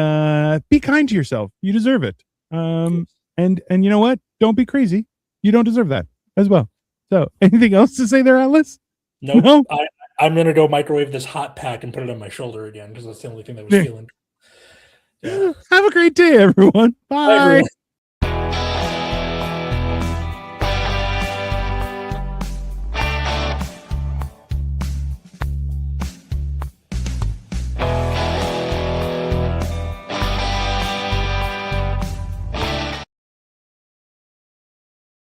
be kind to yourself. You deserve it. And you know what? Don't be crazy. You don't deserve that as well. So, anything else to say there, Atlas? Nope. No? I'm going to go microwave this hot pack and put it on my shoulder again because that's the only thing that was feeling. Yeah. Have a great day, everyone. Bye. Bye everyone.